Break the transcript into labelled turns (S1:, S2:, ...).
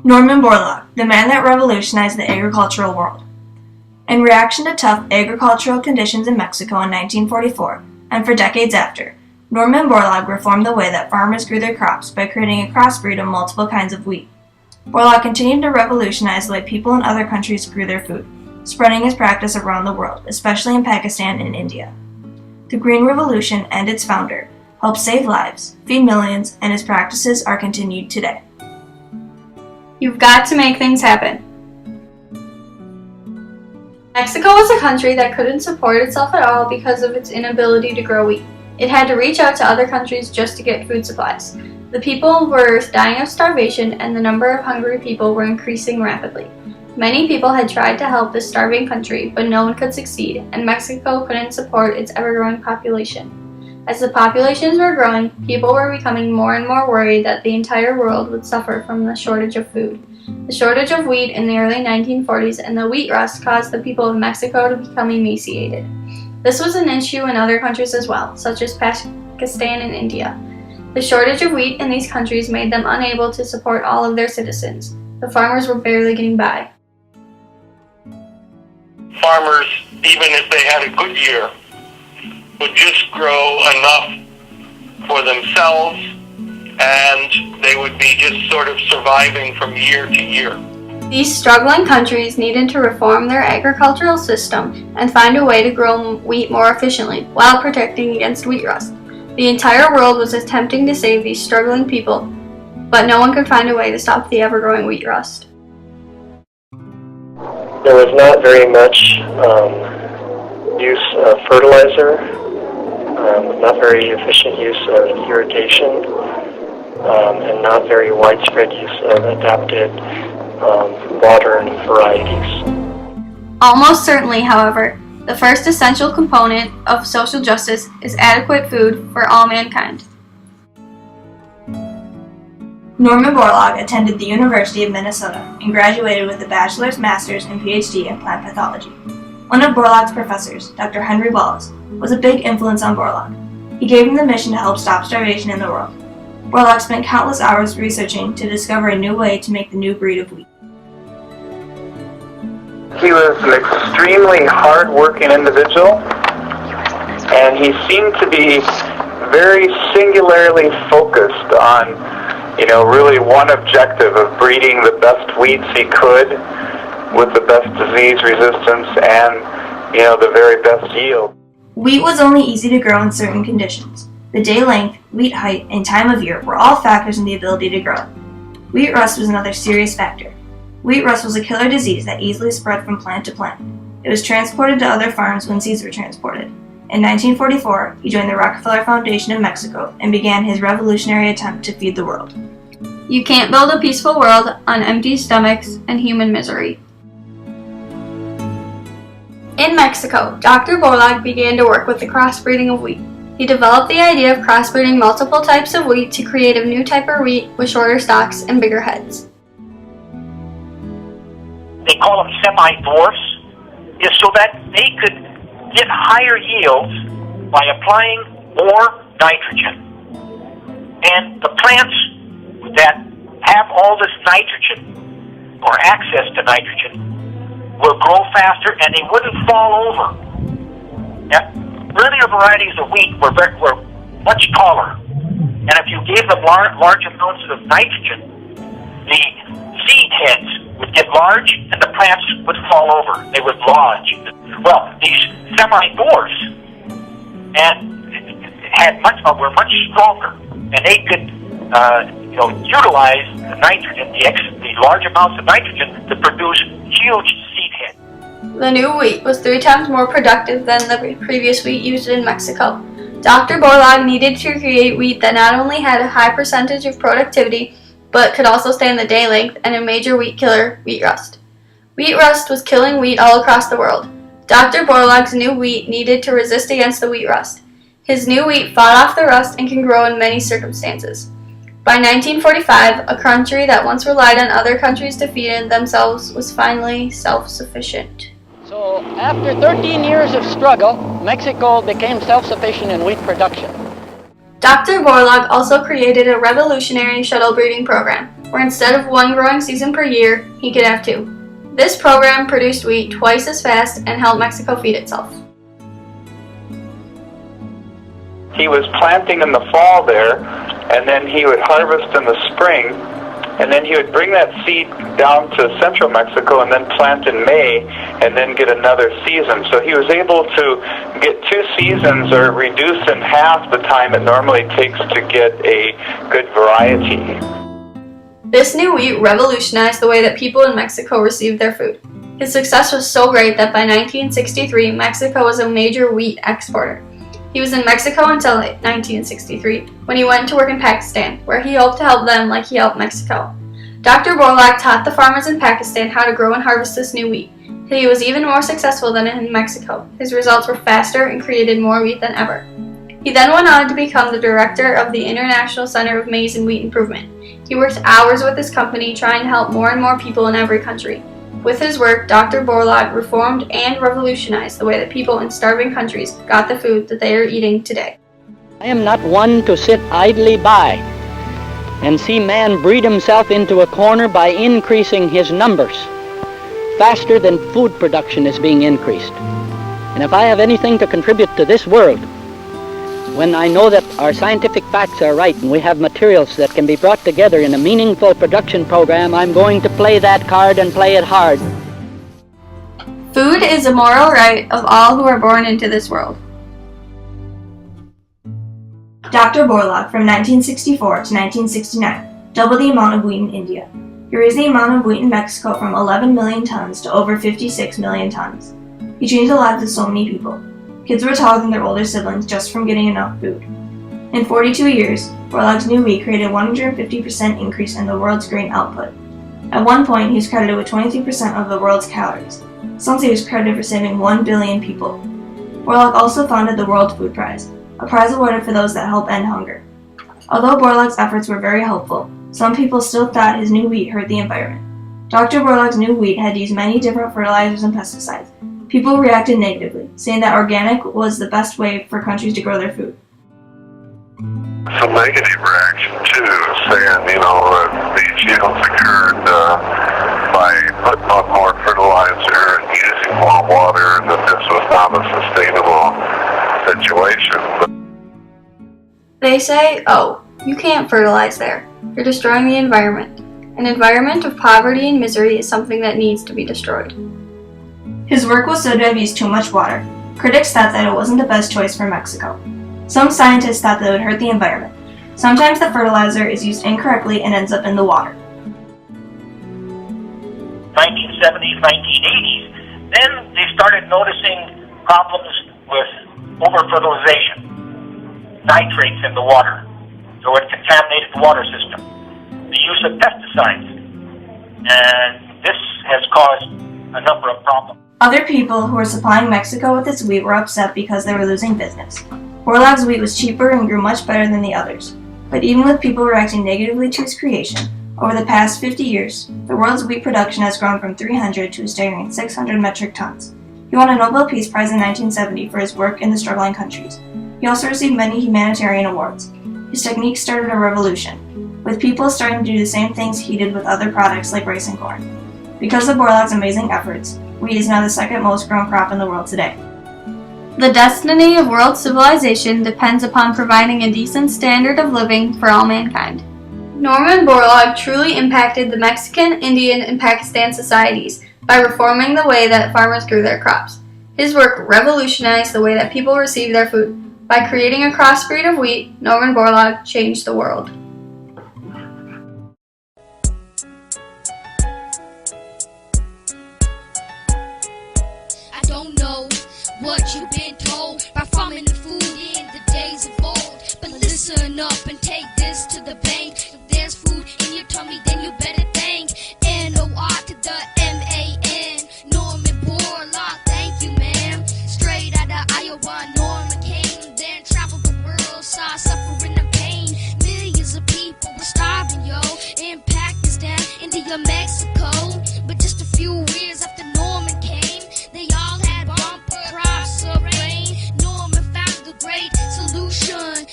S1: Norman Borlaug, the man that revolutionized the agricultural world. In reaction to tough agricultural conditions in Mexico in 1944, and for decades after, Norman Borlaug reformed the way that farmers grew their crops by creating a crossbreed of multiple kinds of wheat. Borlaug continued to revolutionize the way people in other countries grew their food, spreading his practice around the world, especially in Pakistan and India. The Green Revolution and its founder helped save lives, feed millions, and his practices are continued today.
S2: You've got to make things happen. Mexico was a country that couldn't support itself at all because of its inability to grow wheat. It had to reach out to other countries just to get food supplies. The people were dying of starvation and the number of hungry people were increasing rapidly. Many people had tried to help this starving country, but no one could succeed, and Mexico couldn't support its ever-growing population. As the populations were growing, people were becoming more and more worried that the entire world would suffer from the shortage of food. The shortage of wheat in the early 1940s and the wheat rust caused the people of Mexico to become emaciated. This was an issue in other countries as well, such as Pakistan and India. The shortage of wheat in these countries made them unable to support all of their citizens. The farmers were barely getting by.
S3: Farmers, even if they had a good year, would just grow enough for themselves, and they would be just sort of surviving from year to year.
S2: These struggling countries needed to reform their agricultural system and find a way to grow wheat more efficiently while protecting against wheat rust. The entire world was attempting to save these struggling people, but no one could find a way to stop the ever-growing wheat rust.
S4: There was not very much use of fertilizer, not very efficient use of irrigation, and not very widespread use of adapted water varieties.
S2: Almost certainly, however, the first essential component of social justice is adequate food for all mankind.
S1: Norman Borlaug attended the University of Minnesota and graduated with a bachelor's, master's, and PhD in plant pathology. One of Borlaug's professors, Dr. Henry Wallace, was a big influence on Borlaug. He gave him the mission to help stop starvation in the world. Borlaug spent countless hours researching to discover a new way to make the new breed of wheat.
S5: He was an extremely hard-working individual, and he seemed to be very singularly focused on, really one objective of breeding the best wheats he could with the best disease resistance and, the very best yield.
S1: Wheat was only easy to grow in certain conditions. The day length, wheat height, and time of year were all factors in the ability to grow. Wheat rust was another serious factor. Wheat rust was a killer disease that easily spread from plant to plant. It was transported to other farms when seeds were transported. In 1944, he joined the Rockefeller Foundation of Mexico and began his revolutionary attempt to feed the world.
S2: You can't build a peaceful world on empty stomachs and human misery. In Mexico, Dr. Borlaug began to work with the crossbreeding of wheat. He developed the idea of crossbreeding multiple types of wheat to create a new type of wheat with shorter stalks and bigger heads.
S6: They call them semi-dwarfs, is so that they could get higher yields by applying more nitrogen. And the plants that have all this nitrogen, or access to nitrogen, will grow faster and they wouldn't fall over. Now, earlier varieties of wheat were much taller, and if you gave them large amounts of nitrogen, the seed heads would get large and the plants would fall over. They would lodge. Well, these semi-dwarfs were much stronger, and they could utilize the nitrogen, the large amounts of nitrogen, to produce huge seed heads.
S2: The new wheat was 3 times more productive than the previous wheat used in Mexico. Dr. Borlaug needed to create wheat that not only had a high percentage of productivity, but could also stand the day length and a major wheat killer, wheat rust. Wheat rust was killing wheat all across the world. Dr. Borlaug's new wheat needed to resist against the wheat rust. His new wheat fought off the rust and can grow in many circumstances. By 1945, a country that once relied on other countries to feed themselves was finally self-sufficient.
S7: So after 13 years of struggle, Mexico became self-sufficient in wheat production.
S2: Dr. Borlaug also created a revolutionary shuttle breeding program. where instead of one growing season per year, he could have two. This program produced wheat twice as fast and helped Mexico feed itself.
S5: He was planting in the fall there, and then he would harvest in the spring, and then he would bring that seed down to central Mexico and then plant in May and then get another season. So he was able to get 2 seasons, or reduce in half the time it normally takes to get a good variety.
S2: This new wheat revolutionized the way that people in Mexico received their food. His success was so great that by 1963, Mexico was a major wheat exporter. He was in Mexico until 1963, when he went to work in Pakistan, where he hoped to help them like he helped Mexico. Dr. Borlaug taught the farmers in Pakistan how to grow and harvest this new wheat. He was even more successful than in Mexico. His results were faster and created more wheat than ever. He then went on to become the director of the International Center of Maize and Wheat Improvement. He worked hours with his company trying to help more and more people in every country. With his work, Dr. Borlaug reformed and revolutionized the way that people in starving countries got the food that they are eating today.
S7: I am not one to sit idly by and see man breed himself into a corner by increasing his numbers faster than food production is being increased. And if I have anything to contribute to this world, when I know that our scientific facts are right and we have materials that can be brought together in a meaningful production program, I'm going to play that card and play it hard.
S2: Food is a moral right of all who are born into this world.
S1: Dr. Borlaug, from 1964 to 1969, doubled the amount of wheat in India. He raised the amount of wheat in Mexico from 11 million tons to over 56 million tons. He changed the lives of so many people. Kids were taller than their older siblings just from getting enough food. In 42 years, Borlaug's new wheat created a 150% increase in the world's grain output. At one point, he was credited with 23% of the world's calories. Some say he was credited for saving 1 billion people. Borlaug also founded the World Food Prize, a prize awarded for those that help end hunger. Although Borlaug's efforts were very helpful, some people still thought his new wheat hurt the environment. Dr. Borlaug's new wheat had used many different fertilizers and pesticides. People reacted negatively, saying that organic was the best way for countries to grow their food.
S3: Some negative reaction too, saying, that these yields occurred by putting on more fertilizer and using more water, and that this was not a sustainable situation.
S2: They say, oh, you can't fertilize there. You're destroying the environment. An environment of poverty and misery is something that needs to be destroyed.
S1: His work was said to have used too much water. Critics thought that it wasn't the best choice for Mexico. Some scientists thought that it would hurt the environment. Sometimes the fertilizer is used incorrectly and ends up in the water.
S6: 1970s, 1980s, then they started noticing problems with over-fertilization, nitrates in the water, so it contaminated the water system. The use of pesticides, and this has caused a number of problems.
S1: Other people who were supplying Mexico with its wheat were upset because they were losing business. Borlaug's wheat was cheaper and grew much better than the others. But even with people reacting negatively to its creation, over the past 50 years, the world's wheat production has grown from 300 to a staggering 600 metric tons. He won a Nobel Peace Prize in 1970 for his work in the struggling countries. He also received many humanitarian awards. His techniques started a revolution, with people starting to do the same things he did with other products like rice and corn. Because of Borlaug's amazing efforts, wheat is now the second most grown crop in the world today.
S2: The destiny of world civilization depends upon providing a decent standard of living for all mankind. Norman Borlaug truly impacted the Mexican, Indian, and Pakistan societies by reforming the way that farmers grew their crops. His work revolutionized the way that people receive their food. By creating a crossbreed of wheat, Norman Borlaug changed the world.
S8: I don't know what you've been told by farming the food in the days of old, but listen up and take this to the bank. If there's food in your tummy, then you better thank N-O-R to the M-A-N, Norman Borlaug. Thank you, man. Straight out of Iowa, Norman came, then traveled the world, saw suffering and pain. Millions of people were starving, yo, in Pakistan, India, Mexico. But just a few years after Norman came, they all had bumper crops of rain. Norman found the great solution